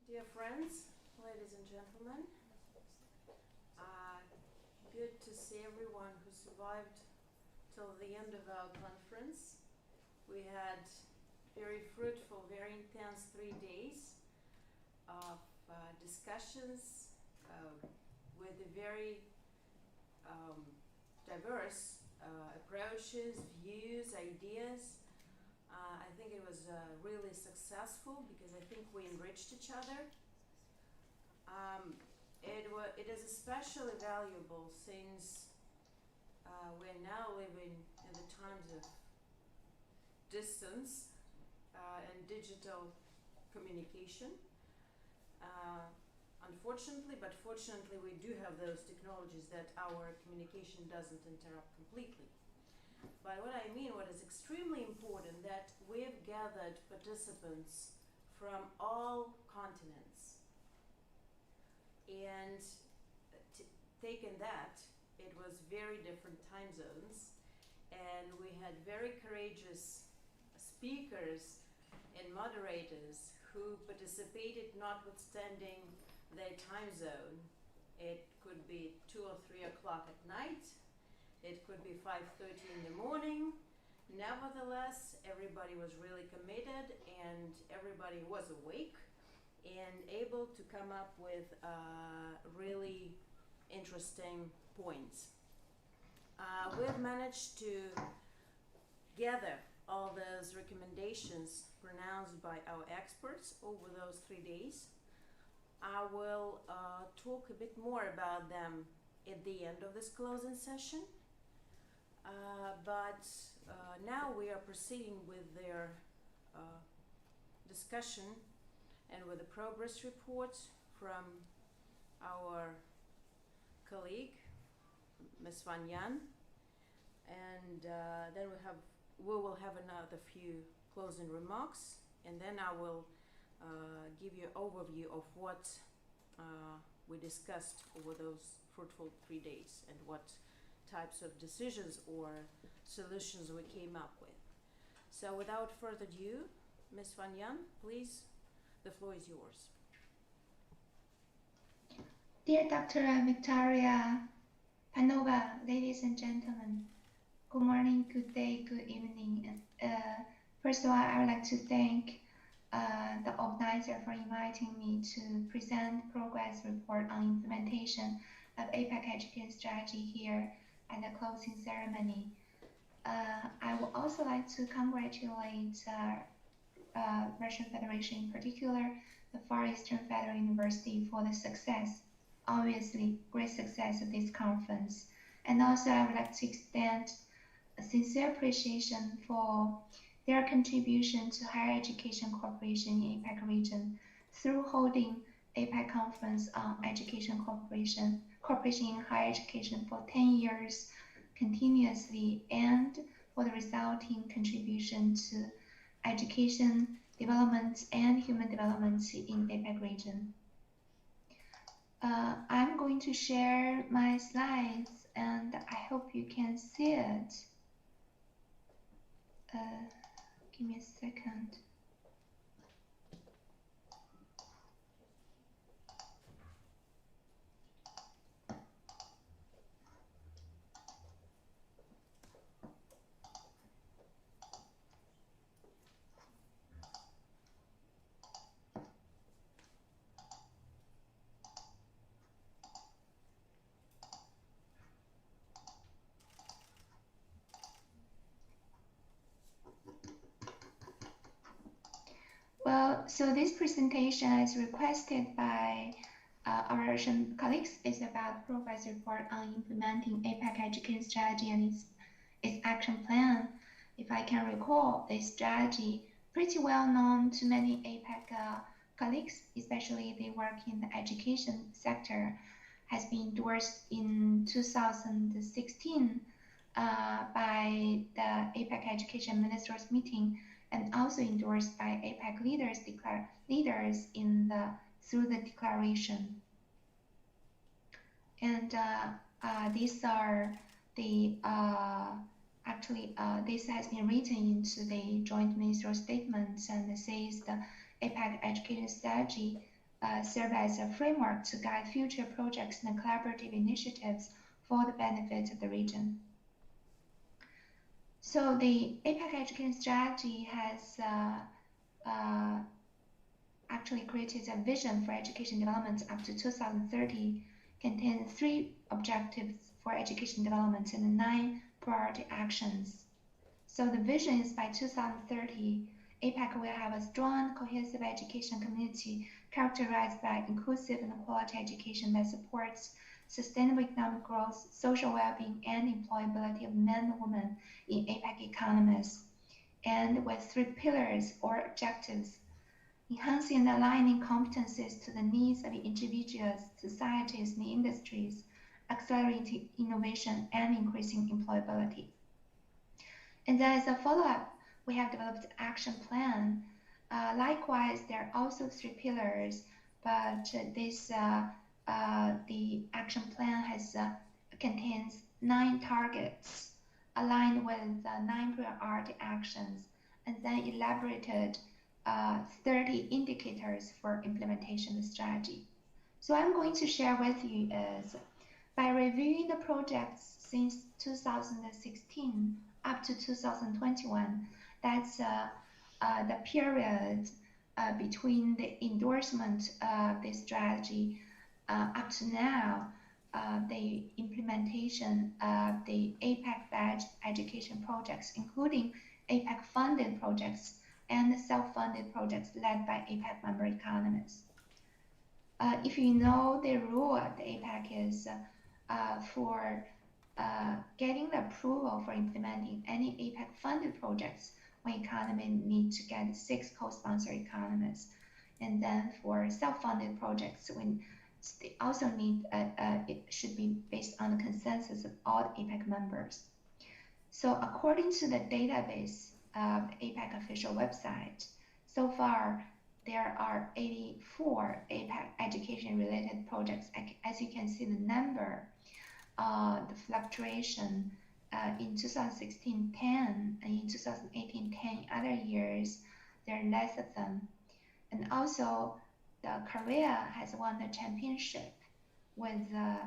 Dear friends, ladies and gentlemen, good to see everyone who survived till the end of our conference. We had very fruitful, very intense 3 days of discussions with very diverse approaches, views, ideas. I think it was really successful because I think we enriched each other. It is especially valuable since we're now living in the times of distance and digital communication. Unfortunately, but fortunately, we do have those technologies that our communication doesn't interrupt completely. But what I mean, what is extremely important, that we've gathered participants from all continents. And taken that, it was very different time zones. And we had very courageous speakers and moderators who participated notwithstanding their time zone. It could be 2 or 3 o'clock at night. It could be 5:30 in the morning. Nevertheless, everybody was really committed and everybody was awake and able to come up with really interesting points. We've managed to gather all those recommendations pronounced by our experts over those 3 days. I will talk a bit more about them at the end of this closing session. But now we are proceeding with their discussion and with the progress reports from our colleague, Ms. Wang, and then we will have another few closing remarks, and then I will give you an overview of what we discussed over those fruitful 3 days and what types of decisions or solutions we came up with. So without further ado, Ms. Wang, please, the floor is yours. Dear Dr. Victoria, Panova, ladies and gentlemen, good morning, good day, good evening. First of all, I would like to thank the organizer for inviting me to present progress report on implementation of APEC education strategy here at the closing ceremony. I would also like to congratulate Russian Federation, in particular the Far Eastern Federal University, for the success, obviously great success of this conference. And also I would like to extend a sincere appreciation for their contribution to higher education cooperation in APEC region through holding APEC conference on education cooperation in higher education for 10 years continuously, and for the resulting contribution to education development and human development in the APEC region. I'm going to share my slides and I hope you can see it. Give me a second. Well, so this presentation is requested by our Russian colleagues. It's about progress report on implementing APEC education strategy and its action plan. If I can recall, this strategy pretty well known to many APEC colleagues, especially they work in the education sector, has been endorsed in 2016 by the APEC education ministers meeting, and also endorsed by APEC leaders through the declaration. And these are the this has been written into the joint ministerial statements, and says the APEC education strategy serve as a framework to guide future projects and collaborative initiatives for the benefit of the region. So the APEC education strategy has actually created a vision for education development up to 2030, contains 3 objectives for education development and 9 priority actions. So the vision is by 2030, APEC will have a strong, cohesive education community characterized by inclusive and quality education that supports sustainable economic growth, social well-being, and employability of men and women in APEC economies, and with 3 pillars or objectives: enhancing and aligning competencies to the needs of individuals, societies, and industries, accelerating innovation, and increasing employability. And then as a follow-up, we have developed an action plan. Likewise, there are also 3 pillars, but the action plan contains 9 targets aligned with 9 priority actions, and then elaborated 30 indicators for implementation of the strategy. So I'm going to share with you is, by reviewing the projects since 2016 up to 2021, that's the period between the endorsement of the strategy up to now, the implementation of the APEC-badged education projects, including APEC-funded projects and self-funded projects led by APEC member economies. If you know, the rule of the APEC is for getting the approval for implementing any APEC-funded projects, one economy needs to get 6 co-sponsor economies. And then for self-funded projects, they also need, it should be based on the consensus of all the APEC members. So according to the database of the APEC official website, so far there are 84 APEC education-related projects. As you can see, the number, the fluctuation in 2016, 10, and in 2018, 10 other years, there are less of them. And also, Korea has won the championship with the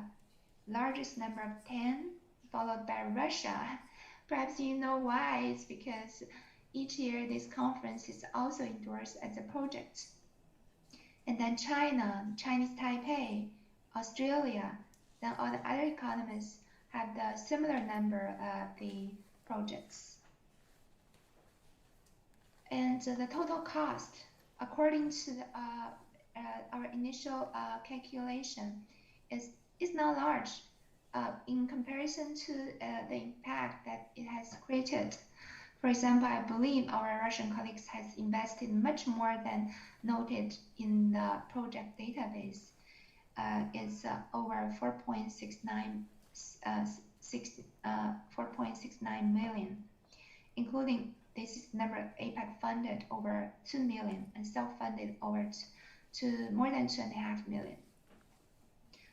largest number of 10, followed by Russia. Perhaps you know why. It's because each year this conference is also endorsed as a project. And then China, Chinese Taipei, Australia, then all the other economies have the similar number of the projects. And the total cost, according to our initial calculation, is not large in comparison to the impact that it has created. For example, I believe our Russian colleagues has invested much more than noted in the project database. It's over 4.69 million, including this is the number of APEC funded over 2 million and self-funded over to more than 2.5 million.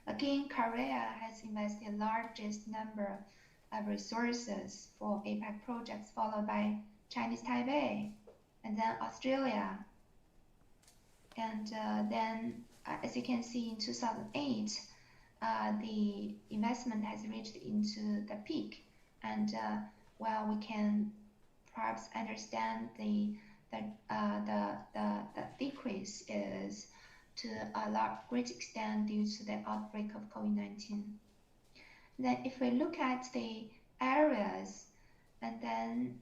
Again, Korea has invested the largest number of resources for APEC projects, followed by Chinese Taipei, and then Australia. And then, as you can see, in 2008, the investment has reached into the peak. And well, we can perhaps understand the decrease is to a great extent due to the outbreak of COVID-19. Then if we look at the areas, and then,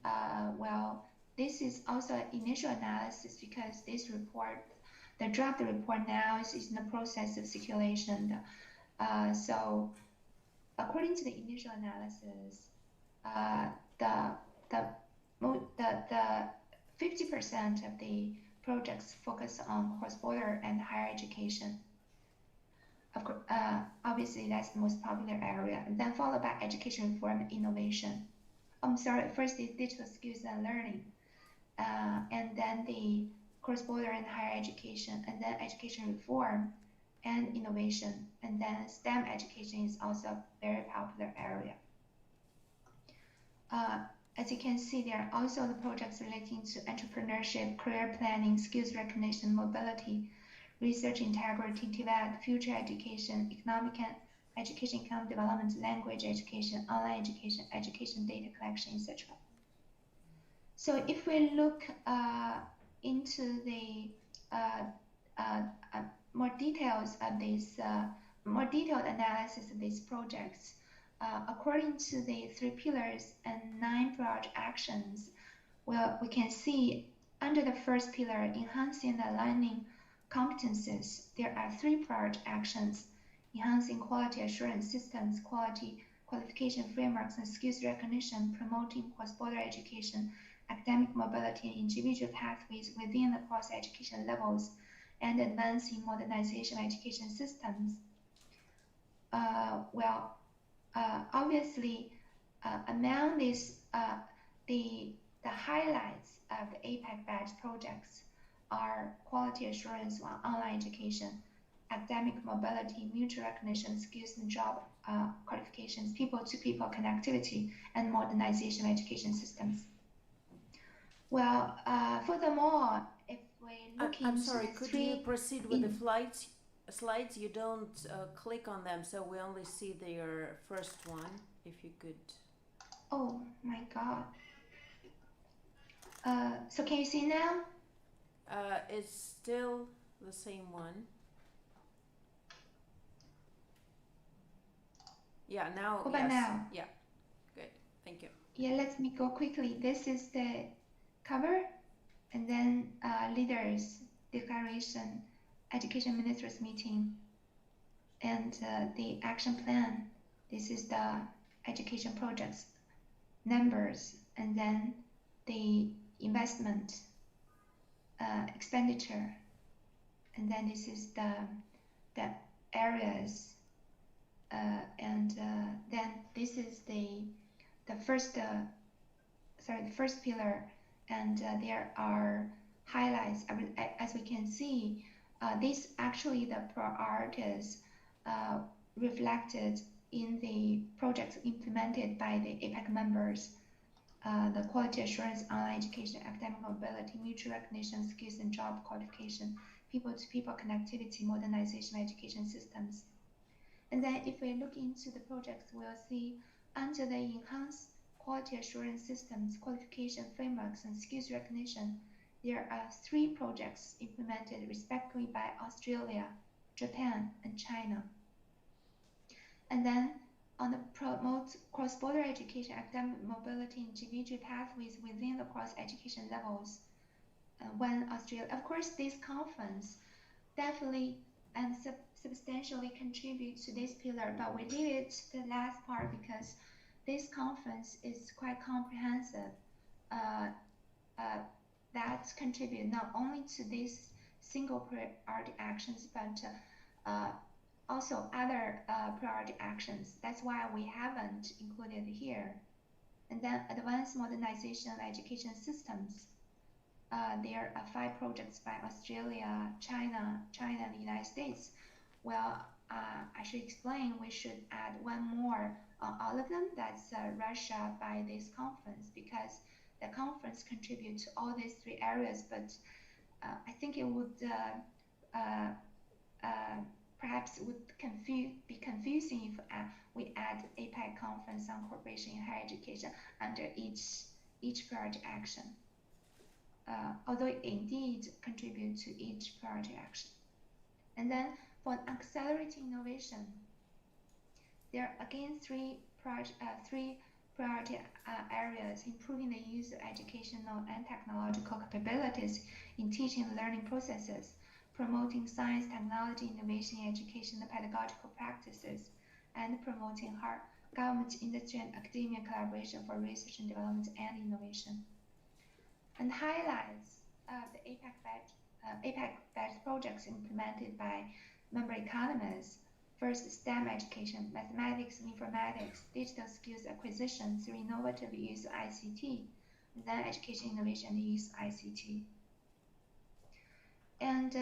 well, this is also an initial analysis because this report, the draft report now is in the process of circulation. So according to the initial analysis, the 50% of the projects focus on cross-border and higher education. Of course, obviously that's the most popular area, and then followed by education reform and innovation. I'm sorry, first is digital skills and learning, and then the cross-border and higher education, and then education reform and innovation, and then STEM education is also a very popular area. As you can see, there are also the projects relating to entrepreneurship, career planning, skills recognition, mobility, research integrity, develop future education, economic and education economic development, language education, online education, education data collection, etc. So if we look into the more details of this, more detailed analysis of these projects, according to the 3 pillars and 9 project actions, well, we can see under the first pillar, enhancing and aligning competences, there are 3 project actions: enhancing quality assurance systems, qualification frameworks, and skills recognition, promoting cross-border education, academic mobility, and individual pathways within the cross-education levels, and advancing modernization education systems. Obviously, among these, the highlights of the APEC batch projects are quality assurance on online education, academic mobility, mutual recognition, skills and job qualifications, people-to-people connectivity, and modernization education systems. Well, furthermore, if we look I'm into sorry, the could 3 you proceed with the slides? You don't click on them, so we only see their first one, if you could. Oh my God. So can you see now? It's still the same one. Yeah, now, How about yes. now? Yeah, good, thank you. Yeah, let me go quickly. This is the cover, and then leaders declaration, education ministers meeting, and the action plan. This is the education projects numbers, and then the investment expenditure, and then this is the areas, and then this is the first the first pillar, and there are highlights. As we can see, this actually the priorities reflected in the projects implemented by the APEC members. The quality assurance, online education, academic mobility, mutual recognition, skills and job qualification, people-to-people connectivity, modernization education systems. And then if we look into the projects, we'll see under the enhanced quality assurance systems, qualification frameworks, and skills recognition, there are 3 projects implemented respectively by Australia, Japan, and China. And then on the promote cross-border education, academic mobility, individual pathways within the cross-education levels. When Australia, of course, this conference definitely and substantially contributes to this pillar, but we leave it to the last part because this conference is quite comprehensive. That contribute not only to these single priority actions, but also other priority actions. That's why we haven't included here. And then advanced modernization of education systems. There are 5 projects by Australia, China, and the United States. Well, I should explain we should add 1 more on all of them. That's Russia by this conference, because the conference contributes to all these 3 areas, but I think it would perhaps would be confusing if we add APEC conference on cooperation in higher education under each priority action. Although it indeed contribute to each priority action. And then for accelerating innovation, there are again 3 priority areas: improving the use of educational and technological capabilities in teaching and learning processes, promoting science, technology, innovation in education and pedagogical practices, and promoting government, industry, and academia collaboration for research and development and innovation. And highlights of the APEC batch projects implemented by member economies. First, STEM education, mathematics and informatics, digital skills acquisition through innovative use of ICT, and then education innovation and use of ICT. And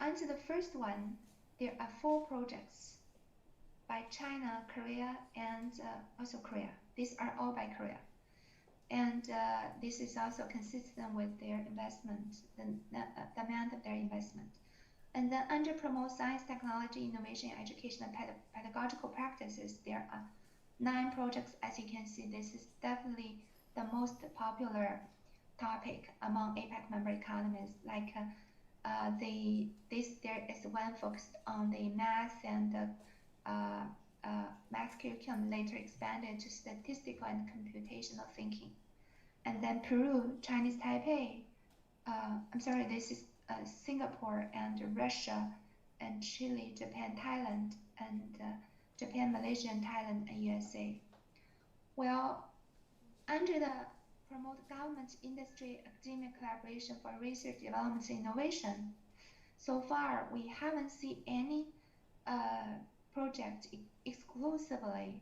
under the first one, there are 4 projects by China, Korea, and also Korea. These are all by Korea. And this is also consistent with their investment, the amount of their investment. And then under promote science, technology, innovation, education, and pedagogical practices, there are 9 projects. As you can see, this is definitely the most popular topic among APEC member economies. Like there is one focused on the math and math curriculum, later expanded to statistical and computational thinking. And then Peru, Chinese Taipei, this is Singapore and Russia and Chile, Japan, Thailand, and Japan, Malaysia, and Thailand, and USA. Well, under the promote government, industry, academia collaboration for research, development, and innovation, so far we haven't seen any project exclusively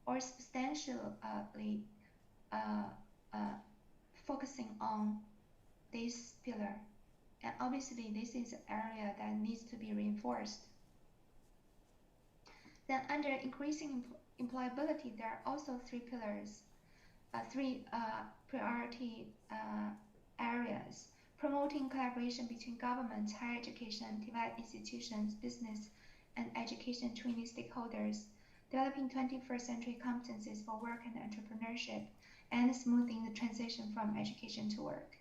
or substantially focusing on this pillar. And obviously, this is an area that needs to be reinforced. Then under increasing employability, there are also 3 pillars, 3 priority areas: promoting collaboration between government, higher education, developed institutions, business, and education training stakeholders, developing 21st century competencies for work and entrepreneurship, and smoothing the transition from education to work.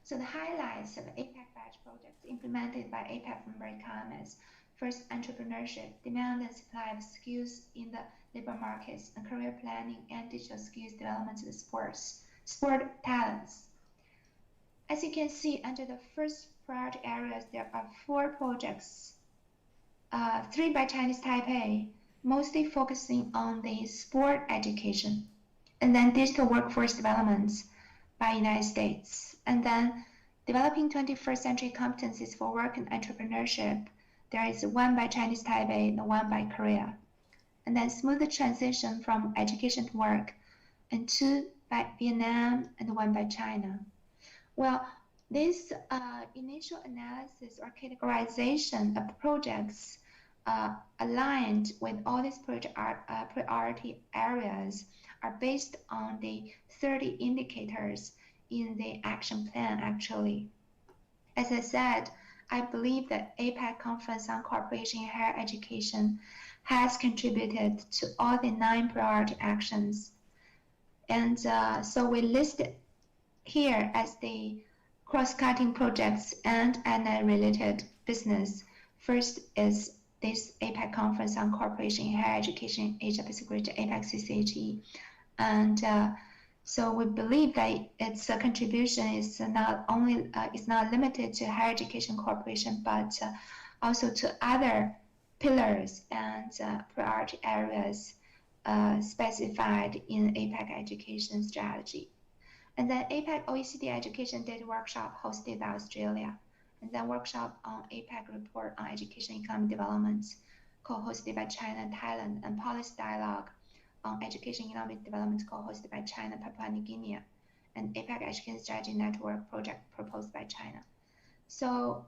So the highlights of APEC batch projects implemented by APEC member economies: first, entrepreneurship, demand and supply of skills in the labor markets, and career planning and digital skills development of sport talents. As you can see, under the first priority areas, there are 4 projects, 3 by Chinese Taipei, mostly focusing on the sport education, and then digital workforce development by United States, and then developing 21st century competencies for work and entrepreneurship. There is 1 by Chinese Taipei and 1 by Korea, and then smooth the transition from education to work, and 2 by Vietnam and 1 by China. Well, this initial analysis or categorization of the projects aligned with all these priority areas are based on the 30 indicators in the action plan, actually. As I said, I believe that APEC Conference on Cooperation in Higher Education has contributed to all the 9 priority actions. And so we listed here as the cross-cutting projects and EDNET-related business. First is this APEC Conference on Cooperation in Higher Education, Asia-Pacific region, APEC CCHE. And so we believe that its contribution is not limited to higher education cooperation, but also to other pillars and priority areas specified in APEC education strategy. And then APEC OECD Education Data Workshop hosted by Australia, and then workshop on APEC report on education economic development co-hosted by China and Thailand, and policy dialogue on education economic development co-hosted by China, Papua New Guinea, and APEC Education Strategy Network project proposed by China. So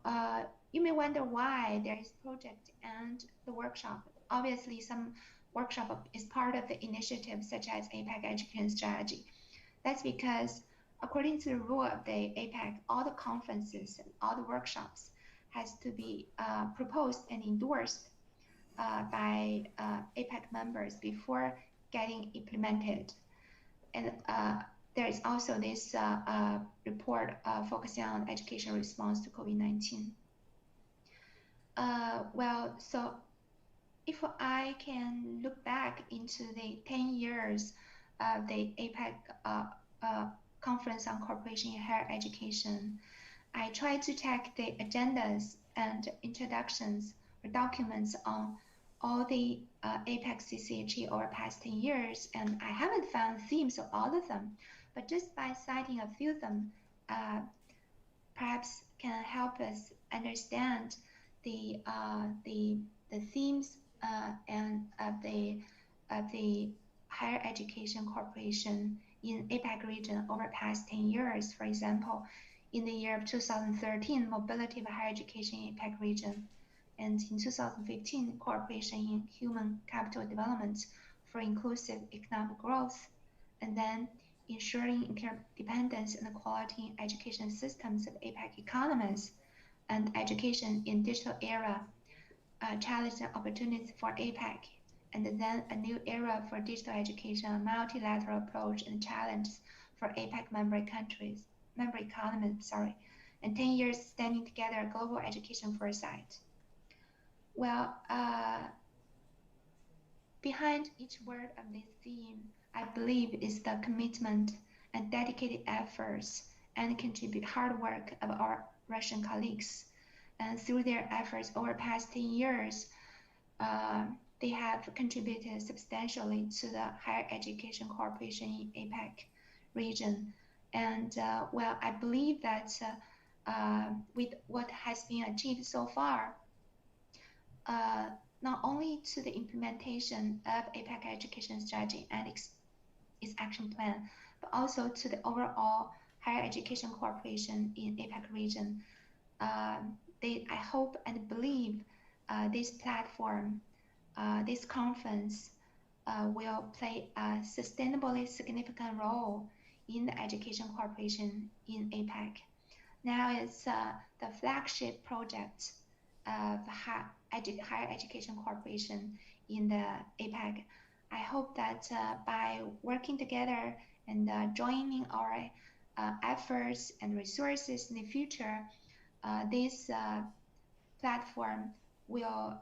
you may wonder why there is project and the workshop. Obviously, some workshop is part of the initiative such as APEC Education Strategy. That's because according to the rule of the APEC, all the conferences and all the workshops has to be proposed and endorsed by APEC members before getting implemented. And there is also this report focusing on education response to COVID-19. Well, so if I can look back into the 10 years of the APEC Conference on Cooperation in Higher Education, I tried to take the agendas and introductions or documents on all the APEC CCHE over the past 10 years, and I haven't found themes of all of them, but just by citing a few of them, perhaps can help us understand the themes and of the higher education cooperation in APEC region over the past 10 years. For example, in the year of 2013, mobility of higher education in APEC region, and in 2015, cooperation in human capital development for inclusive economic growth, and then ensuring interdependence and quality in education systems of APEC economies and education in digital era, challenges and opportunities for APEC, and then a new era for digital education, a multilateral approach and challenges for APEC member economies, and 10 years standing together, global education foresight. Well, behind each word of this theme, I believe is the commitment and dedicated efforts and hard work of our Russian colleagues. And through their efforts over the past 10 years, they have contributed substantially to the higher education cooperation in APEC region. And well, I believe that with what has been achieved so far, not only to the implementation of APEC education strategy and its action plan, but also to the overall higher education cooperation in APEC region. I hope and believe this platform, this conference will play a sustainably significant role in the education cooperation in APEC. Now it's the flagship project of higher education cooperation in the APEC. I hope that by working together and joining our efforts and resources in the future, this platform will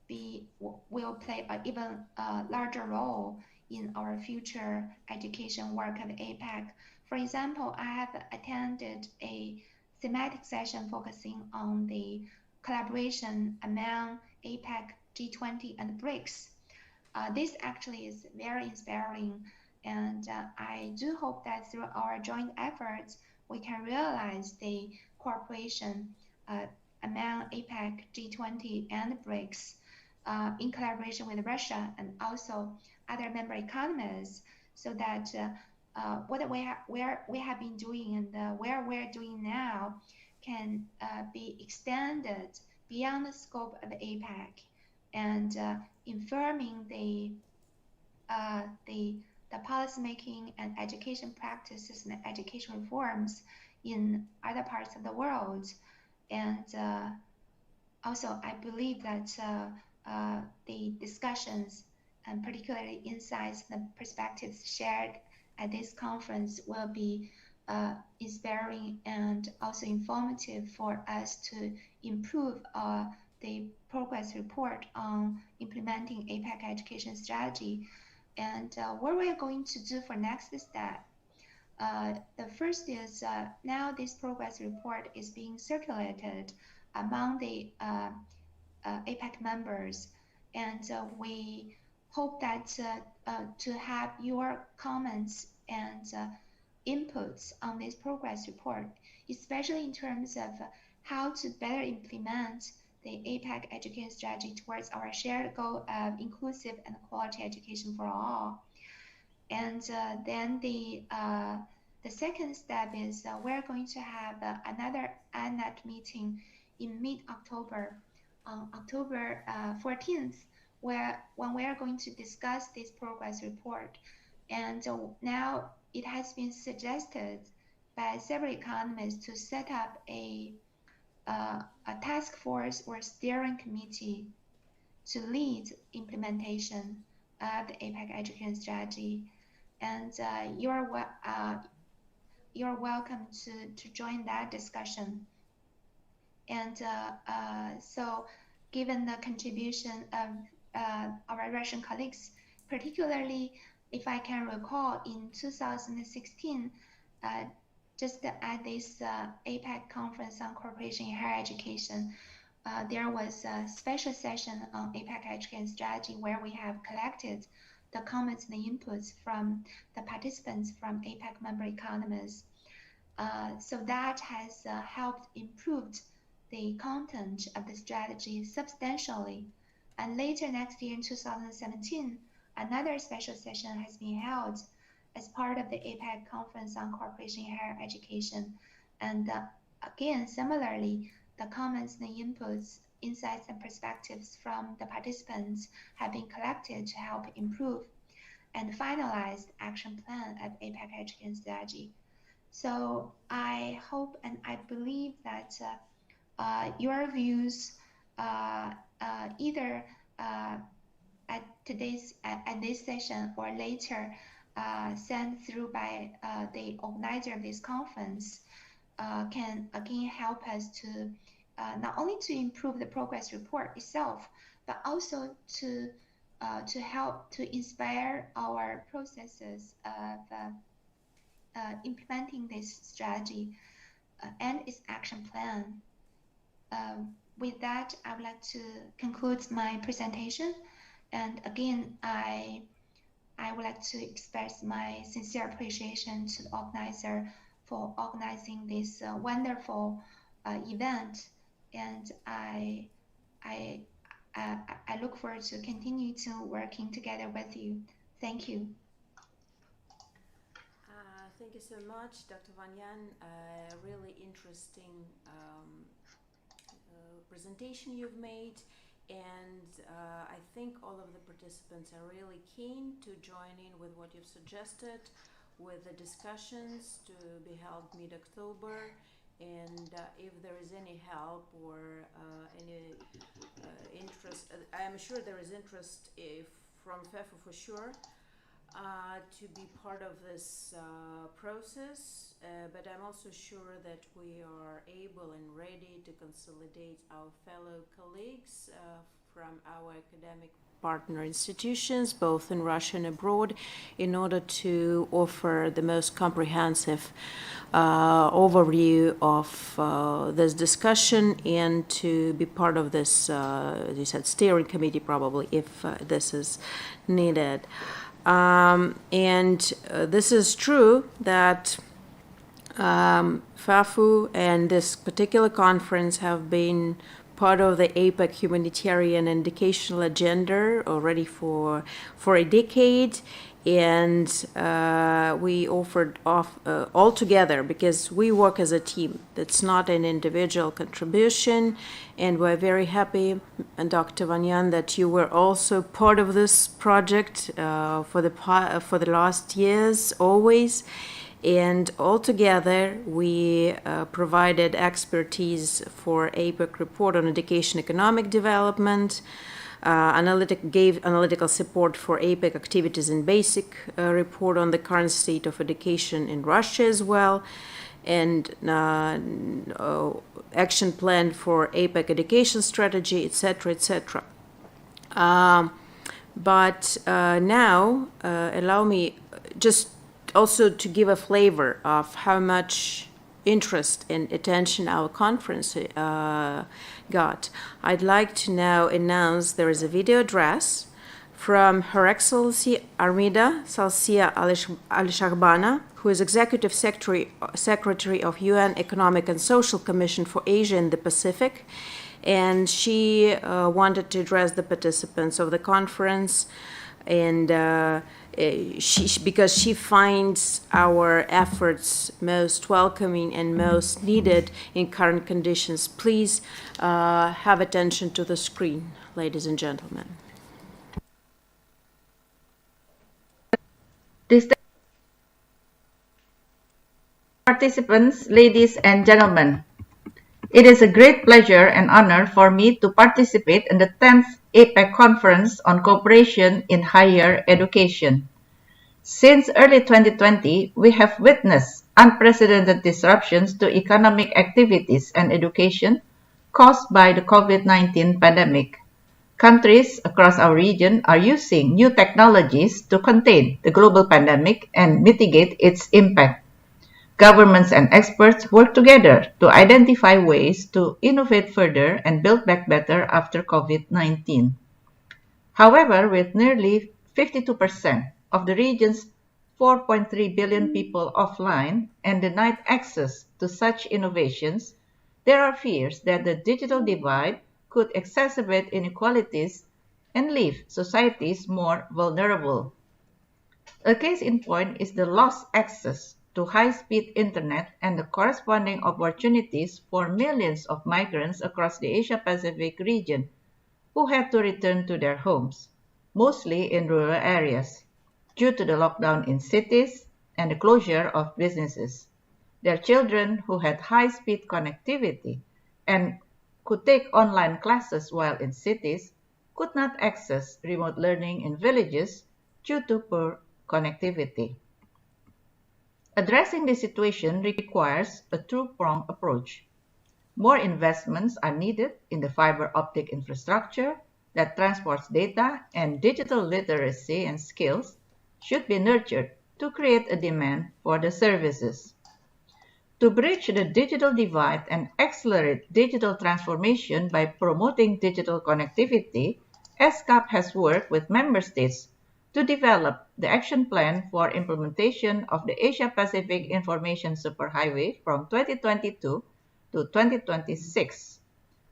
play an even larger role in our future education work of APEC. For example, I have attended a thematic session focusing on the collaboration among APEC, G20, and BRICS. This actually is very inspiring, and I do hope that through our joint efforts, we can realize the cooperation among APEC, G20, and BRICS in collaboration with Russia and also other member economies, so that what we have been doing and where we're doing now can be extended beyond the scope of APEC, and informing the policymaking and education practices and education reforms in other parts of the world. And also, I believe that the discussions and particularly insights and perspectives shared at this conference will be inspiring and also informative for us to improve the progress report on implementing APEC education strategy. And what we're going to do for next step. The first is now this progress report is being circulated among the APEC members, and we hope that to have your comments and inputs on this progress report, especially in terms of how to better implement the APEC education strategy towards our shared goal of inclusive and quality education for all. And then the second step is we're going to have another EDNET meeting in mid-October, on October 14th, when we are going to discuss this progress report. And now it has been suggested by several economists to set up a task force or steering committee to lead implementation of the APEC education strategy. And you're welcome to join that discussion. And so given the contribution of our Russian colleagues, particularly if I can recall in 2016, just at this APEC conference on cooperation in higher education, there was a special session on APEC education strategy where we have collected the comments and the inputs from the participants from APEC member economies. So that has helped improve the content of the strategy substantially. And later next year in 2017, another special session has been held as part of the APEC conference on cooperation in higher education. And again, similarly, the comments and the inputs, insights and perspectives from the participants have been collected to help improve and finalize the action plan of APEC education strategy. So I hope and I believe that your views either at this session or later sent through by the organizer of this conference can again help us to not only to improve the progress report itself, but also to help to inspire our processes of implementing this strategy and its action plan. With that, I would like to conclude my presentation. And again, I would like to express my sincere appreciation to the organizer for organizing this wonderful event. And I look forward to continue to working together with you. Thank you. Thank you so much, Dr. Wang. Really interesting presentation you've made, and I think all of the participants are really keen to join in with what you've suggested, with the discussions to be held mid-October. And if there is any help or any interest, I'm sure there is interest from FEFU for sure to be part of this process, but I'm also sure that we are able and ready to consolidate our fellow colleagues from our academic partner institutions, both in Russia and abroad, in order to offer the most comprehensive overview of this discussion and to be part of this, as you said, steering committee probably, if this is needed. This is true that FAFU and this particular conference have been part of the APEC humanitarian and educational agenda already for a decade, and we offered all together because we work as a team. That's not an individual contribution, and we're very happy, and Dr. Wang, that you were also part of this project for the last years always. And altogether, we provided expertise for APEC report on education economic development, gave analytical support for APEC activities in basic report on the current state of education in Russia as well, and action plan for APEC education strategy, etc., etc. But now, allow me just also to give a flavor of how much interest and attention our conference got. I'd like to now announce there is a video address from Her Excellency Armida Salsia Al-Shahbana, who is Executive Secretary of UN Economic and Social Commission for Asia and the Pacific, and she wanted to address the participants of the conference, and because she finds our efforts most welcoming and most needed in current conditions. Please have attention to the screen, ladies and gentlemen. Participants, ladies and gentlemen, it is a great pleasure and honor for me to participate in the 10th APEC Conference on Cooperation in Higher Education. Since early 2020, we have witnessed unprecedented disruptions to economic activities and education caused by the COVID-19 pandemic. Countries across our region are using new technologies to contain the global pandemic and mitigate its impact. Governments and experts work together to identify ways to innovate further and build back better after COVID-19. However, with nearly 52% of the region's 4.3 billion people offline and denied access to such innovations, there are fears that the digital divide could exacerbate inequalities and leave societies more vulnerable. A case in point is the lost access to high-speed internet and the corresponding opportunities for millions of migrants across the Asia-Pacific region who had to return to their homes, mostly in rural areas, due to the lockdown in cities and the closure of businesses. Their children who had high-speed connectivity and could take online classes while in cities could not access remote learning in villages due to poor connectivity. Addressing this situation requires a two-pronged approach. More investments are needed in the fiber optic infrastructure that transports data, and digital literacy and skills should be nurtured to create a demand for the services. To bridge the digital divide and accelerate digital transformation by promoting digital connectivity, ESCAP has worked with member states to develop the action plan for implementation of the Asia-Pacific Information Superhighway from 2022 to 2026,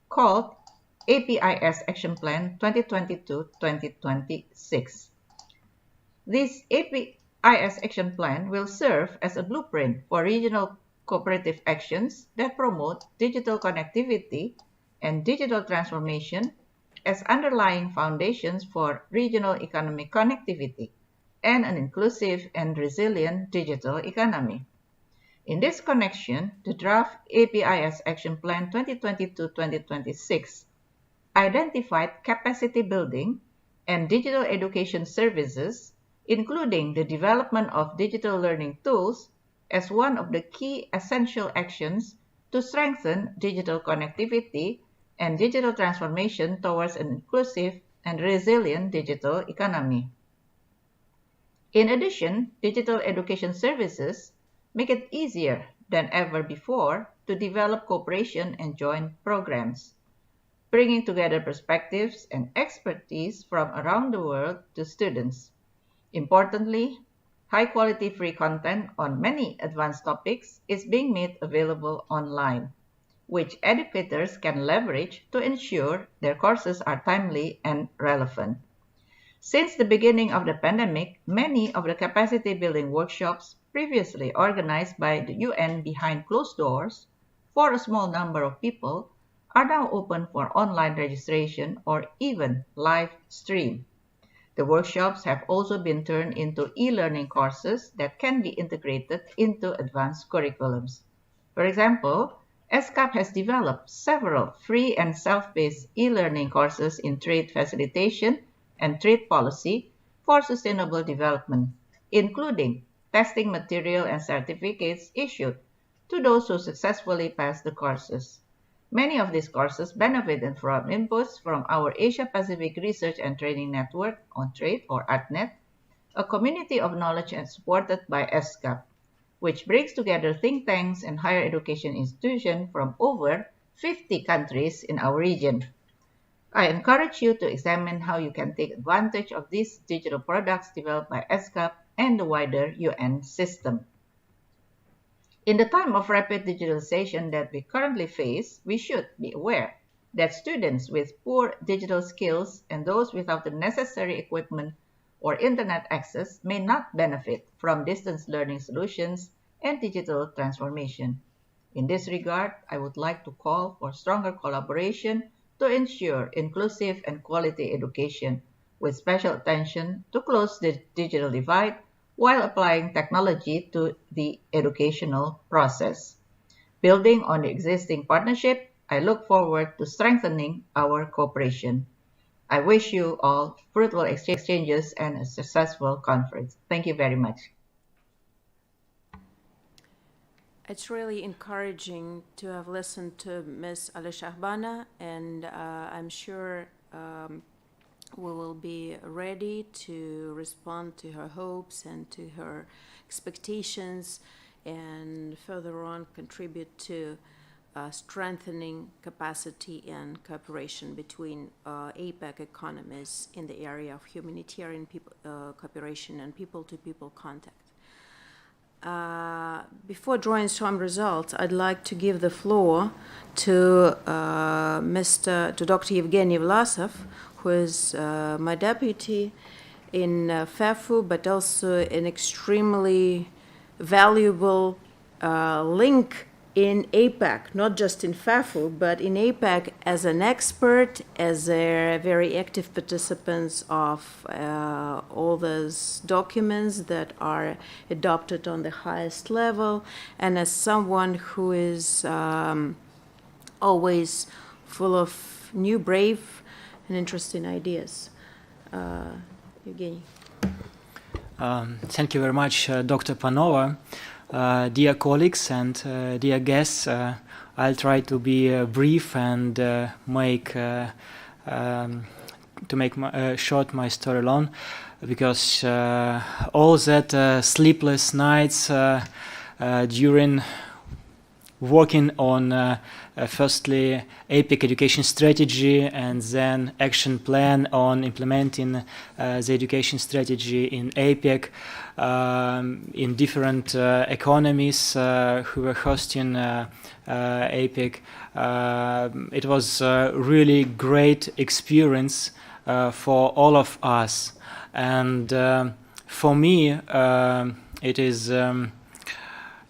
called APIS Action Plan 2022-2026. This APIS Action Plan will serve as a blueprint for regional cooperative actions that promote digital connectivity and digital transformation as underlying foundations for regional economic connectivity and an inclusive and resilient digital economy. In this connection, the draft APIS Action Plan 2022-2026 identified capacity building and digital education services, including the development of digital learning tools, as one of the key essential actions to strengthen digital connectivity and digital transformation towards an inclusive and resilient digital economy. In addition, digital education services make it easier than ever before to develop cooperation and joint programs, bringing together perspectives and expertise from around the world to students. Importantly, high-quality free content on many advanced topics is being made available online, which educators can leverage to ensure their courses are timely and relevant. Since the beginning of the pandemic, many of the capacity-building workshops previously organized by the UN behind closed doors for a small number of people are now open for online registration or even live stream. The workshops have also been turned into e-learning courses that can be integrated into advanced curriculums. For example, ESCAP has developed several free and self-paced e-learning courses in trade facilitation and trade policy for sustainable development, including testing material and certificates issued to those who successfully pass the courses. Many of these courses benefited from inputs from our Asia-Pacific Research and Training Network on Trade, or EDNET, a community of knowledge and supported by ESCAP, which brings together think tanks and higher education institutions from over 50 countries in our region. I encourage you to examine how you can take advantage of these digital products developed by ESCAP and the wider UN system. In the time of rapid digitalization that we currently face, we should be aware that students with poor digital skills and those without the necessary equipment or internet access may not benefit from distance learning solutions and digital transformation. In this regard, I would like to call for stronger collaboration to ensure inclusive and quality education, with special attention to close the digital divide while applying technology to the educational process. Building on the existing partnership, I look forward to strengthening our cooperation. I wish you all fruitful exchanges and a successful conference. Thank you very much. It's really encouraging to have listened to Ms. Ali Shahbana, and I'm sure we will be ready to respond to her hopes and to her expectations, and further on contribute to strengthening capacity and cooperation between APEC economies in the area of humanitarian cooperation and people-to-people contact. Before drawing some results, I'd like to give the floor to Dr. Evgeny Vlasov, who is my deputy in FEFU, but also an extremely valuable link in APEC, not just in FEFU, but in APEC as an expert, as a very active participant of all those documents that are adopted on the highest level, and as someone who is always full of new, brave, and interesting ideas. Evgeny. Thank you very much, Dr. Panova. Dear colleagues and dear guests, I'll try to be brief and make short my story long, because all that sleepless nights during working on firstly APEC education strategy and then action plan on implementing the education strategy in APEC in different economies who were hosting APEC. It was a really great experience for all of us, and for me it is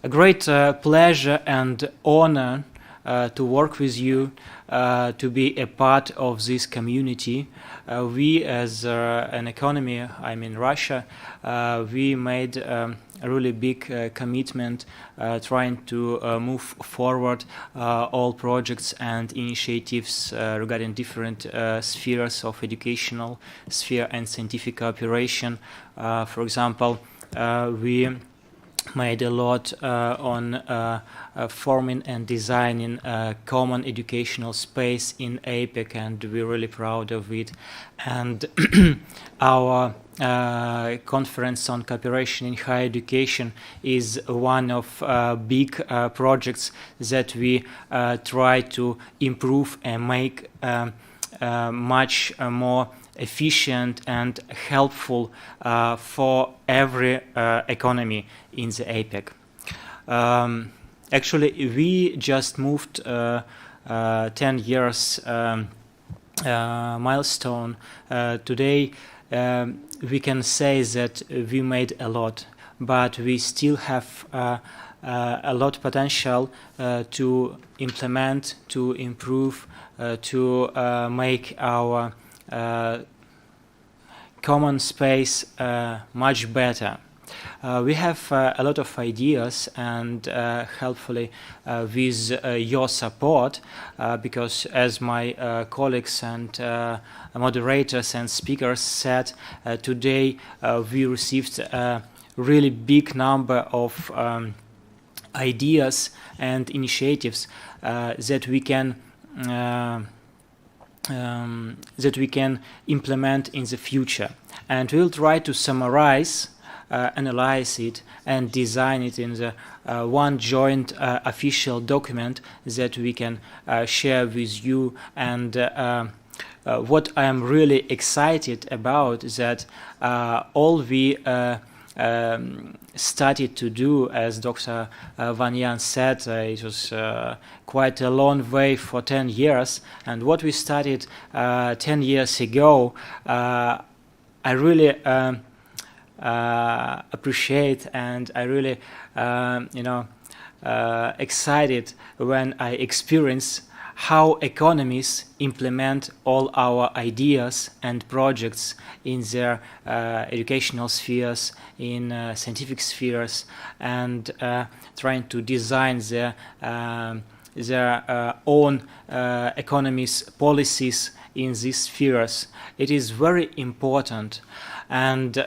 a great pleasure and honor to work with you, to be a part of this community. We as an economy, I mean Russia, we made a really big commitment trying to move forward all projects and initiatives regarding different spheres of educational sphere and scientific cooperation. For example, we made a lot on forming and designing a common educational space in APEC, and we're really proud of it. And our conference on cooperation in higher education is one of big projects that we try to improve and make much more efficient and helpful for every economy in the APEC. Actually, we just moved 10 years milestone. Today, we can say that we made a lot, but we still have a lot of potential to implement, to improve, to make our common space much better. We have a lot of ideas, and helpfully with your support, because as my colleagues and moderators and speakers said, today we received a really big number of ideas and initiatives that we can implement in the future, and we'll try to summarize, analyze it, and design it in the one joint official document that we can share with you. And what I am really excited about is that all we started to do, as Dr. Wang said, it was quite a long way for 10 years. And what we started 10 years ago, I really appreciate, and I really, excited when I experience how economies implement all our ideas and projects in their educational spheres, in scientific spheres, and trying to design their own economies, policies in these spheres. It is very important. And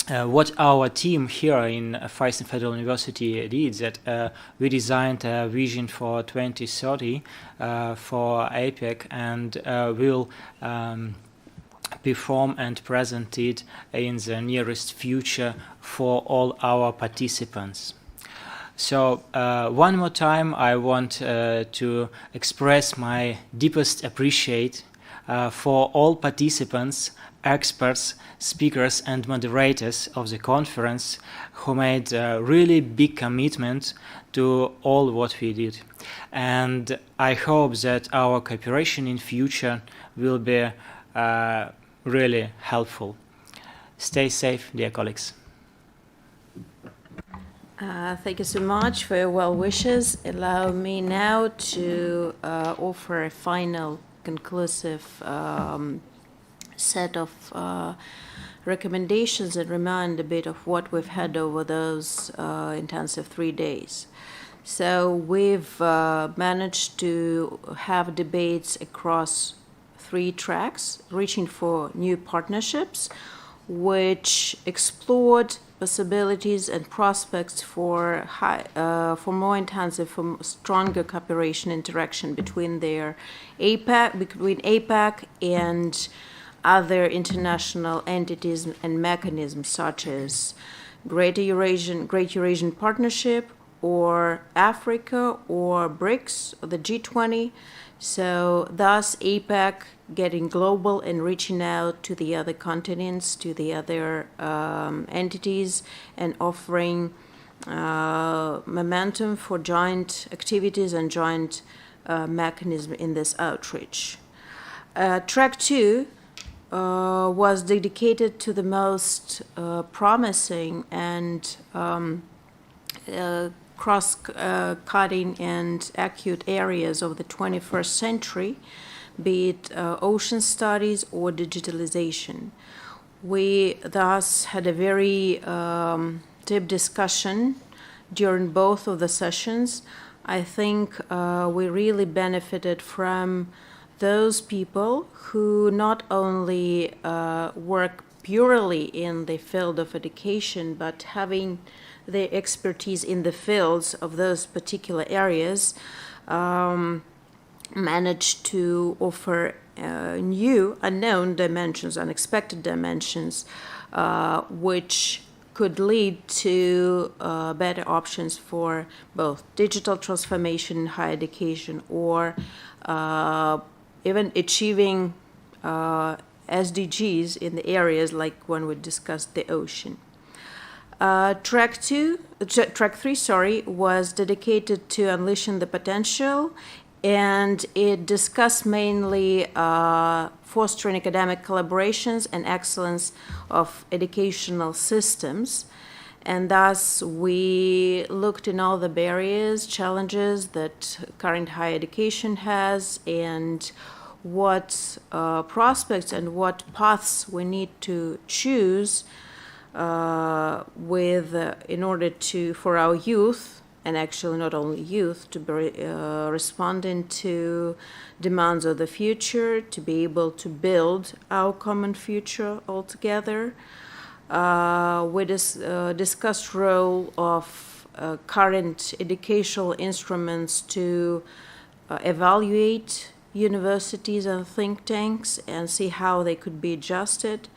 what our team here in Faisal Federal University did, that we designed a vision for 2030 for APEC, and we'll perform and present it in the nearest future for all our participants. So one more time, I want to express my deepest appreciation for all participants, experts, speakers, and moderators of the conference who made a really big commitment to all what we did. And I hope that our cooperation in future will be really helpful. Stay safe, dear colleagues. Thank you so much for your well wishes. Allow me now to offer a final conclusive set of recommendations and remind a bit of what we've had over those intensive 3 days. So we've managed to have debates across 3 tracks, reaching for new partnerships, which explored possibilities and prospects for more intensive, for stronger cooperation interaction between APEC and other international entities and mechanisms such as Great Eurasian Partnership, or Africa, or BRICS, or the G20. So thus APEC getting global and reaching out to the other continents, to the other entities, and offering momentum for joint activities and joint mechanism in this outreach. Track 2 was dedicated to the most promising and cross-cutting and acute areas of the 21st century, be it ocean studies or digitalization. We thus had a very deep discussion during both of the sessions. I think we really benefited from those people who not only work purely in the field of education, but having their expertise in the fields of those particular areas, managed to offer new, unknown dimensions, unexpected dimensions, which could lead to better options for both digital transformation in higher education, or even achieving SDGs in the areas like when we discussed the ocean. Track 3, was dedicated to unleashing the potential, and it discussed mainly fostering academic collaborations and excellence of educational systems. And thus we looked in all the barriers, challenges that current higher education has, and what prospects and what paths we need to choose in order for our youth, and actually not only youth, to be responding to demands of the future, to be able to build our common future altogether. We discussed role of current educational instruments to evaluate universities and think tanks and see how they could be adjusted.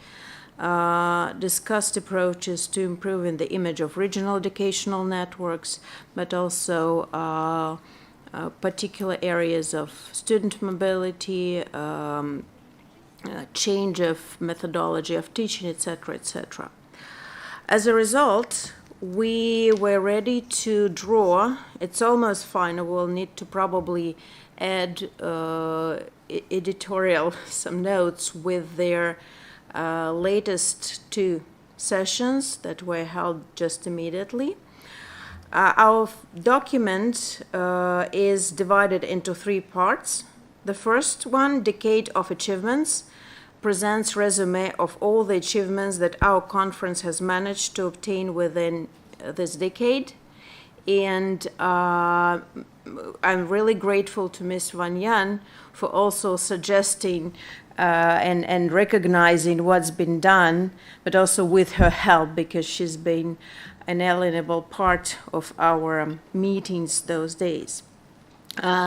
Discussed approaches to improving the image of regional educational networks, but also particular areas of student mobility, change of methodology of teaching, etc., etc. As a result, we were ready to draw. It's almost final. We'll need to probably add editorial, some notes with their latest 2 sessions that were held just immediately. Our document is divided into 3 parts. The first one, Decade of Achievements, presents resume of all the achievements that our conference has managed to obtain within this decade. And I'm really grateful to Ms. Wang for also suggesting and recognizing what's been done, but also with her help, because she's been an inalienable part of our meetings those days.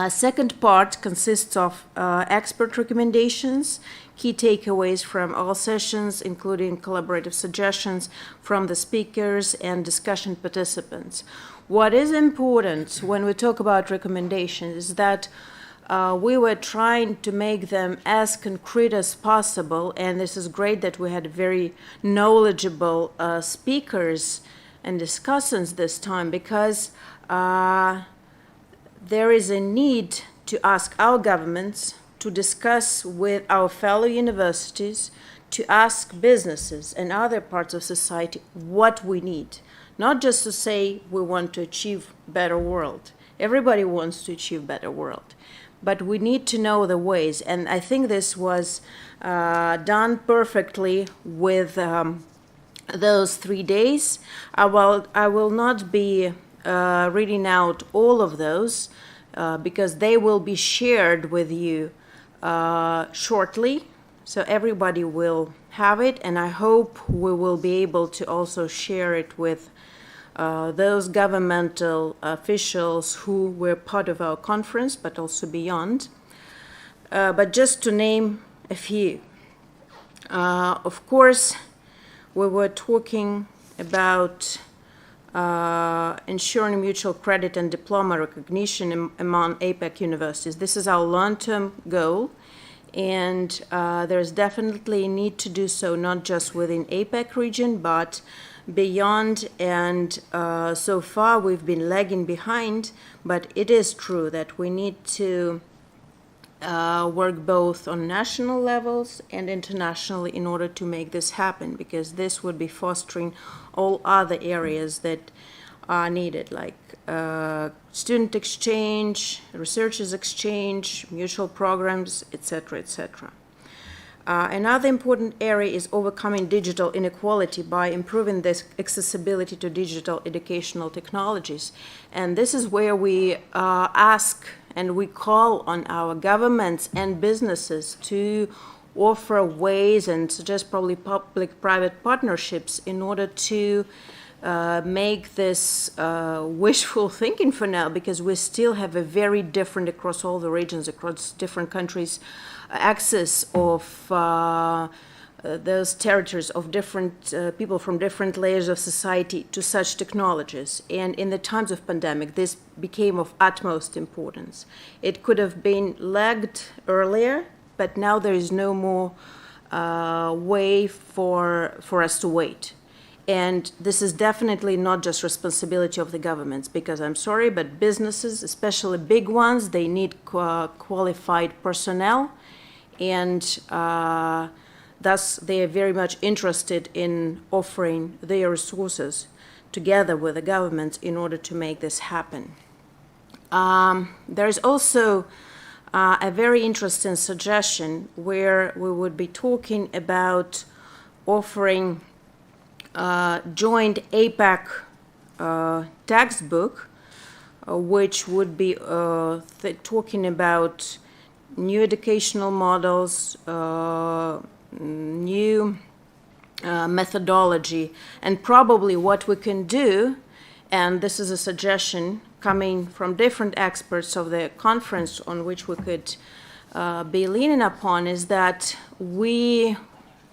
Second part consists of expert recommendations, key takeaways from all sessions, including collaborative suggestions from the speakers and discussion participants. What is important when we talk about recommendations is that we were trying to make them as concrete as possible, and this is great that we had very knowledgeable speakers and discussants this time, because there is a need to ask our governments to discuss with our fellow universities, to ask businesses and other parts of society what we need. Not just to say we want to achieve better world. Everybody wants to achieve better world. But we need to know the ways. And I think this was done perfectly with those 3 days. I will not be reading out all of those because they will be shared with you shortly. So everybody will have it, and I hope we will be able to also share it with those governmental officials who were part of our conference, but also beyond. But just to name a few. Of course, we were talking about ensuring mutual credit and diploma recognition among APEC universities. This is our long-term goal, and there's definitely a need to do so not just within APEC region, but beyond. And so far we've been lagging behind, but it is true that we need to work both on national levels and internationally in order to make this happen, because this would be fostering all other areas that are needed, like student exchange, researchers exchange, mutual programs, etc., etc. Another important area is overcoming digital inequality by improving this accessibility to digital educational technologies. And this is where we ask and we call on our governments and businesses to offer ways and suggest probably public-private partnerships in order to make this wishful thinking for now, because we still have a very different, across all the regions, across different countries, access of those territories of different people from different layers of society to such technologies. And in the times of pandemic, this became of utmost importance. It could have been lagged earlier, but now there is no more way for us to wait. And this is definitely not just responsibility of the governments, because I'm sorry, but businesses, especially big ones, they need qualified personnel, and thus they are very much interested in offering their resources together with the government in order to make this happen. There's also a very interesting suggestion where we would be talking about offering joint APAC textbook, which would be talking about new educational models, new methodology, and probably what we can do, and this is a suggestion coming from different experts of the conference on which we could be leaning upon, is that we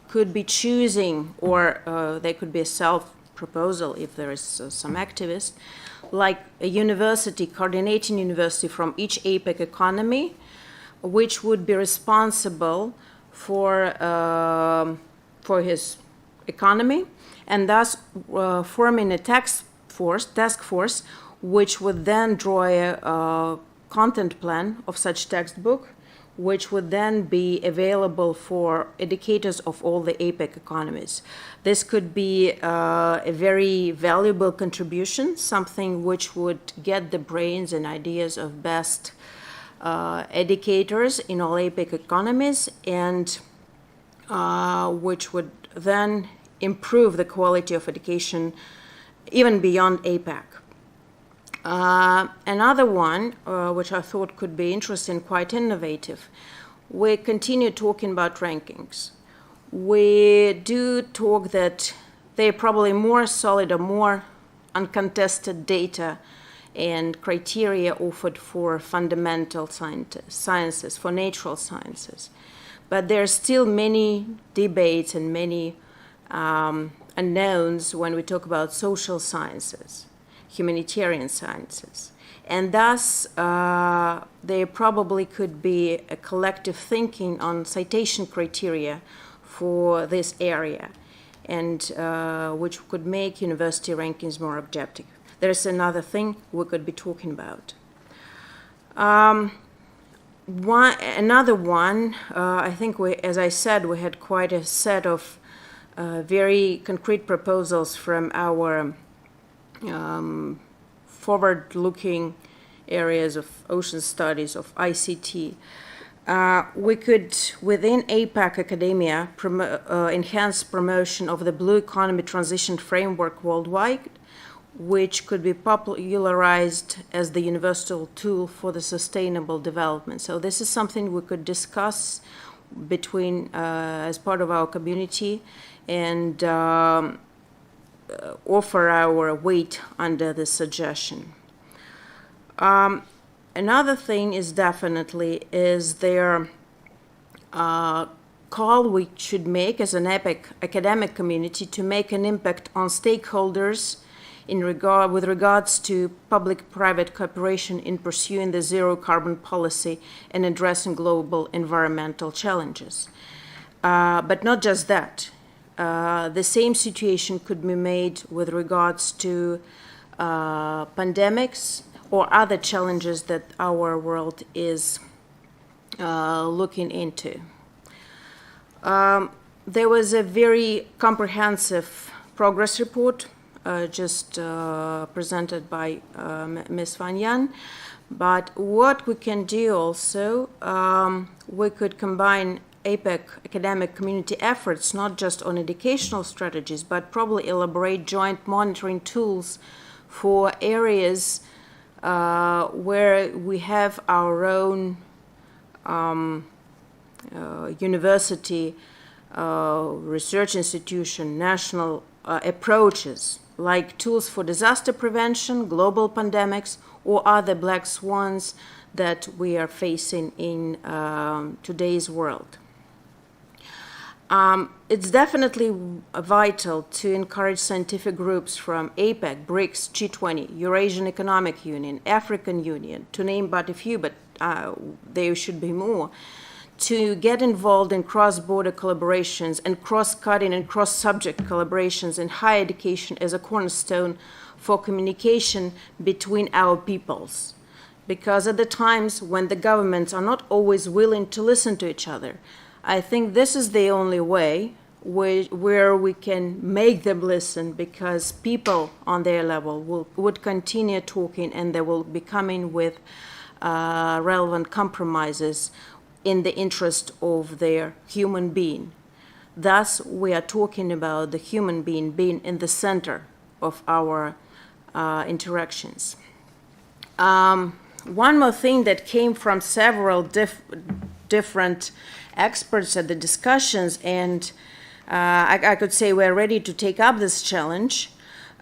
could be choosing, or there could be a self-proposal if there is some activist, like a university, coordinating university from each APEC economy, which would be responsible for his economy, and thus forming a task force, which would then draw a content plan of such textbook, which would then be available for educators of all the APEC economies. This could be a very valuable contribution, something which would get the brains and ideas of best educators in all APEC economies, and which would then improve the quality of education even beyond APEC. Another one, which I thought could be interesting, quite innovative, we continue talking about rankings. We do talk that they're probably more solid or more uncontested data and criteria offered for fundamental sciences, for natural sciences. But there are still many debates and many unknowns when we talk about social sciences, humanitarian sciences. And thus, there probably could be a collective thinking on citation criteria for this area, and which could make university rankings more objective. There's another thing we could be talking about. Another one, I think as I said, we had quite a set of very concrete proposals from our forward-looking areas of ocean studies, of ICT. We could, within APAC academia, enhance promotion of the blue economy transition framework worldwide, which could be popularized as the universal tool for the sustainable development. So this is something we could discuss between as part of our community and offer our weight under this suggestion. Another thing is definitely their call we should make as an APEC academic community to make an impact on stakeholders with regards to public-private cooperation in pursuing the zero carbon policy and addressing global environmental challenges. But not just that. The same situation could be made with regards to pandemics or other challenges that our world is looking into. There was a very comprehensive progress report just presented by Ms. Wang. But what we can do also, we could combine APEC academic community efforts, not just on educational strategies, but probably elaborate joint monitoring tools for areas where we have our own university, research institution, national approaches, like tools for disaster prevention, global pandemics, or other black swans that we are facing in today's world. It's definitely vital to encourage scientific groups from APEC, BRICS, G20, Eurasian Economic Union, African Union, to name but a few, but there should be more, to get involved in cross-border collaborations and cross-cutting and cross-subject collaborations in higher education as a cornerstone for communication between our peoples. Because at the times when the governments are not always willing to listen to each other, I think this is the only way where we can make them listen, because people on their level would continue talking and they will be coming with relevant compromises in the interest of their human being. Thus, we are talking about the human being being in the center of our interactions. One more thing that came from several different experts at the discussions, and I could say we're ready to take up this challenge.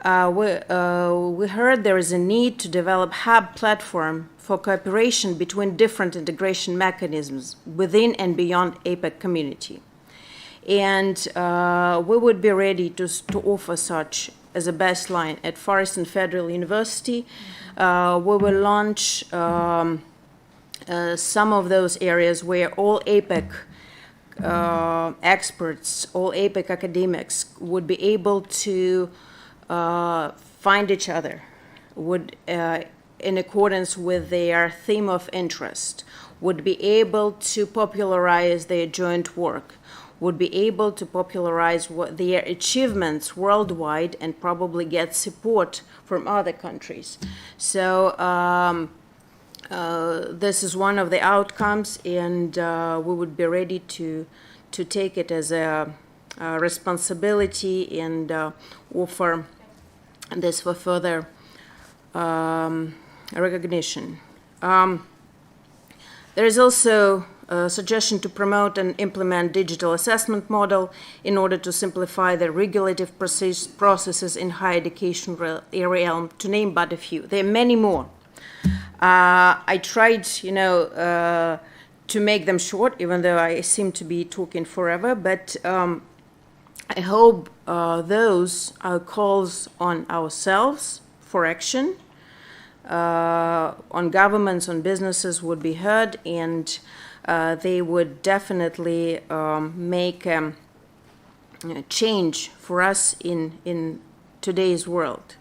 We heard there is a need to develop hub platform for cooperation between different integration mechanisms within and beyond APEC community. And we would be ready to offer such as a baseline at Forest and Federal University. We will launch some of those areas where all APEC experts, all APEC academics would be able to find each other, would in accordance with their theme of interest, would be able to popularize their joint work, would be able to popularize their achievements worldwide, and probably get support from other countries. So this is one of the outcomes, and we would be ready to take it as a responsibility and offer this for further recognition. There is also a suggestion to promote and implement digital assessment model in order to simplify the regulative processes in higher education realm, to name but a few. There are many more. I tried, to make them short, even though I seem to be talking forever, but I hope those calls on ourselves for action, on governments, on businesses would be heard, and they would definitely make a change for us in today's world.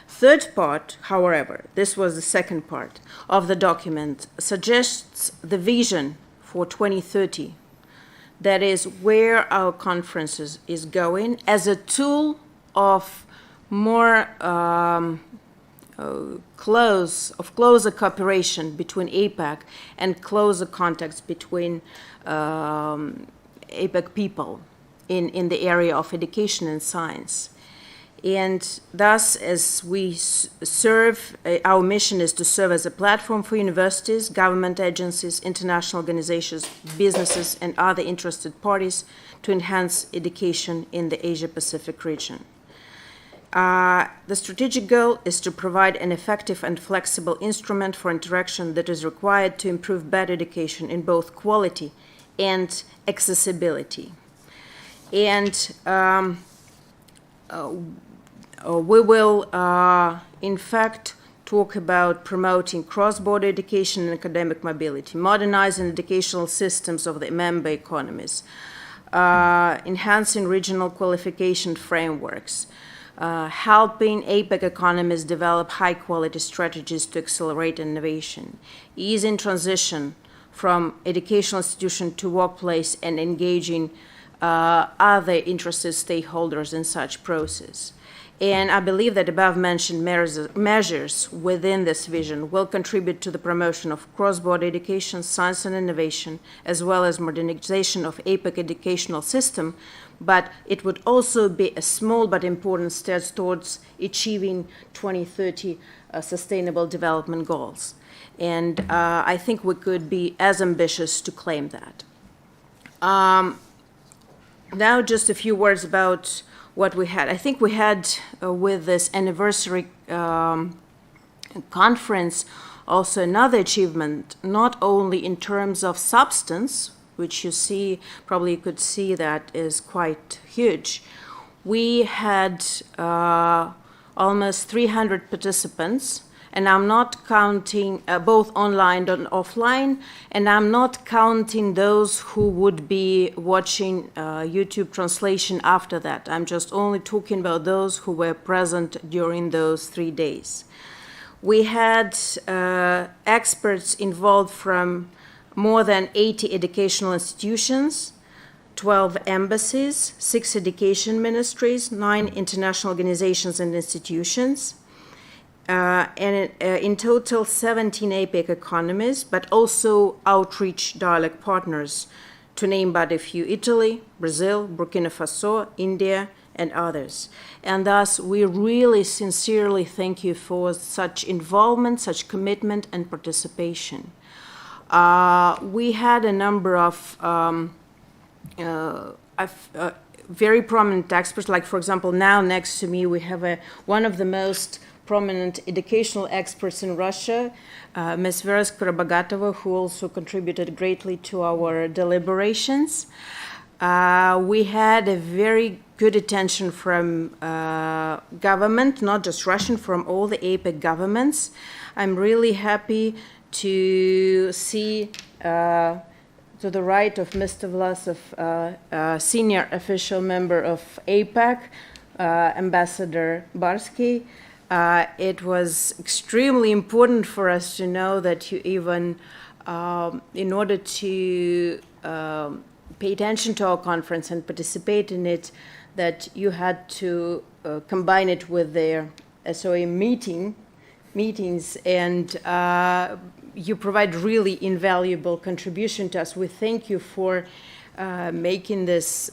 Third part, however, this was the second part of the document, suggests the vision for 2030. That is where our conferences is going as a tool of more closer cooperation between APEC and closer contacts between APEC people in the area of education and science. And thus, as we serve, our mission is to serve as a platform for universities, government agencies, international organizations, businesses, and other interested parties to enhance education in the Asia-Pacific region. The strategic goal is to provide an effective and flexible instrument for interaction that is required to improve better education in both quality and accessibility. And we will, in fact, talk about promoting cross-border education and academic mobility, modernizing educational systems of the member economies, enhancing regional qualification frameworks, helping APEC economies develop high-quality strategies to accelerate innovation, easing transition from educational institution to workplace, and engaging other interested stakeholders in such process. And I believe that above-mentioned measures within this vision will contribute to the promotion of cross-border education, science and innovation, as well as modernization of APEC educational system, but it would also be a small but important step towards achieving 2030 Sustainable Development Goals. And I think we could be as ambitious to claim that. Now just a few words about what we had. I think we had, with this anniversary conference, also another achievement, not only in terms of substance, which you see, probably you could see that is quite huge. We had almost 300 participants, and I'm not counting both online and offline, and I'm not counting those who would be watching YouTube translation after that. I'm just only talking about those who were present during those 3 days. We had experts involved from more than 80 educational institutions, 12 embassies, 6 education ministries, 9 international organizations and institutions, and in total 17 APEC economies, but also outreach dialogue partners, to name but a few: Italy, Brazil, Burkina Faso, India, and others. And thus, we really sincerely thank you for such involvement, such commitment, and participation. We had a number of very prominent experts, like, for example, now next to me we have one of the most prominent educational experts in Russia, Ms. Vera Skorobogatova, who also contributed greatly to our deliberations. We had a very good attention from government, not just Russian, from all the APEC governments. I'm really happy to see to the right of Mr. Vlasov, senior official member of APEC, Ambassador Barsky. It was extremely important for us to know that you even, in order to pay attention to our conference and participate in it, that you had to combine it with their SOA meetings, and you provide really invaluable contribution to us. We thank you for making this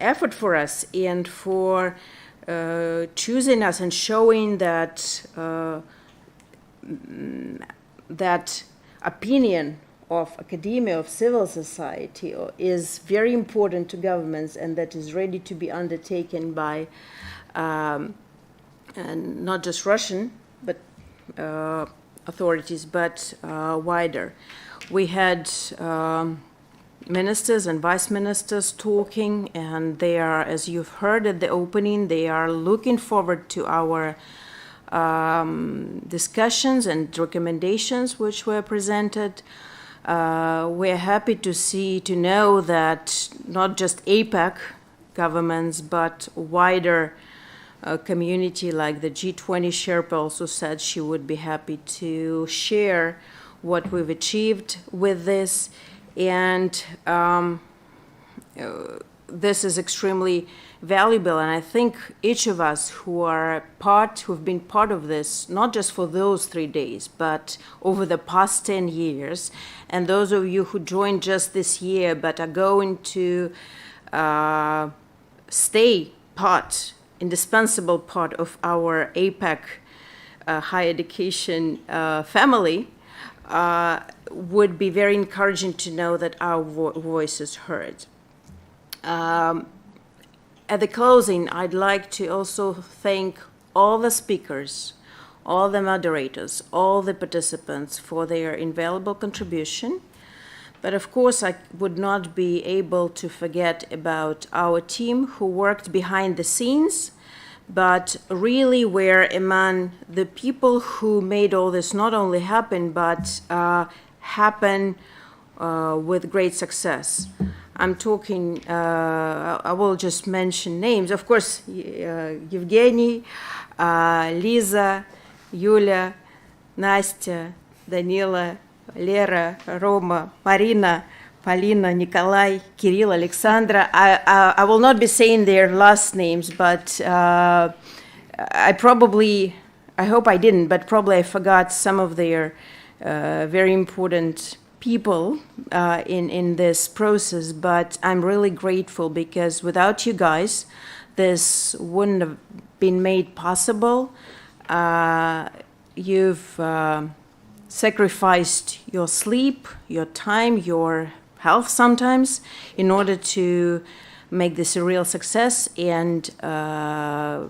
effort for us, and for choosing us and showing that that opinion of academia, of civil society, is very important to governments, and that is ready to be undertaken by and not just Russian but authorities, but wider. We had ministers and vice ministers talking, and they are, as you've heard at the opening, they are looking forward to our discussions and recommendations which were presented. We're happy to know that not just APEC governments, but wider community, like the G20 Sherpa also said she would be happy to share what we've achieved with this. And this is extremely valuable, and I think each of us who've been part of this, not just for those 3 days, but over the past 10 years, and those of you who joined just this year but are going to stay part, indispensable part of our APEC higher education family, would be very encouraging to know that our voice is heard. At the closing, I'd like to also thank all the speakers, all the moderators, all the participants for their invaluable contribution. But of course, I would not be able to forget about our team who worked behind the scenes, but really were among the people who made all this not only happen, but happen with great success. I'm talking, I will just mention names. Of course, Evgeny, Lisa, Yulia, Nastya, Danila, Lera, Roma, Marina, Polina, Nikolai, Kirill, Alexandra. I will not be saying their last names, but I hope I didn't, but probably I forgot some of their very important people in this process. But I'm really grateful because without you guys, this wouldn't have been made possible. You've sacrificed your sleep, your time, your health sometimes in order to make this a real success. And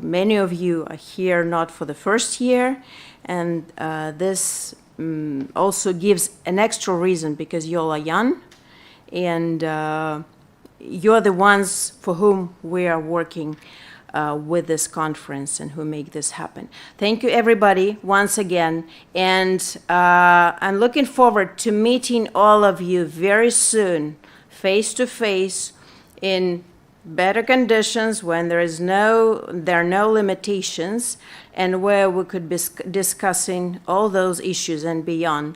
many of you are here not for the first year. And this also gives an extra reason because you all are young and you're the ones for whom we are working with this conference and who make this happen. Thank you, everybody, once again. And I'm looking forward to meeting all of you very soon, face to face, in better conditions when there are no limitations, and where we could be discussing all those issues and beyond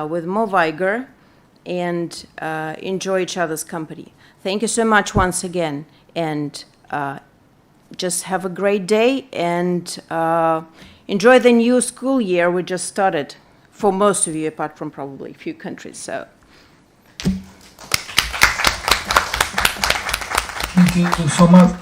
with more vigor and enjoy each other's company. Thank you so much once again, and just have a great day and enjoy the new school year we just started for most of you, apart from probably a few countries. So. Thank you so much.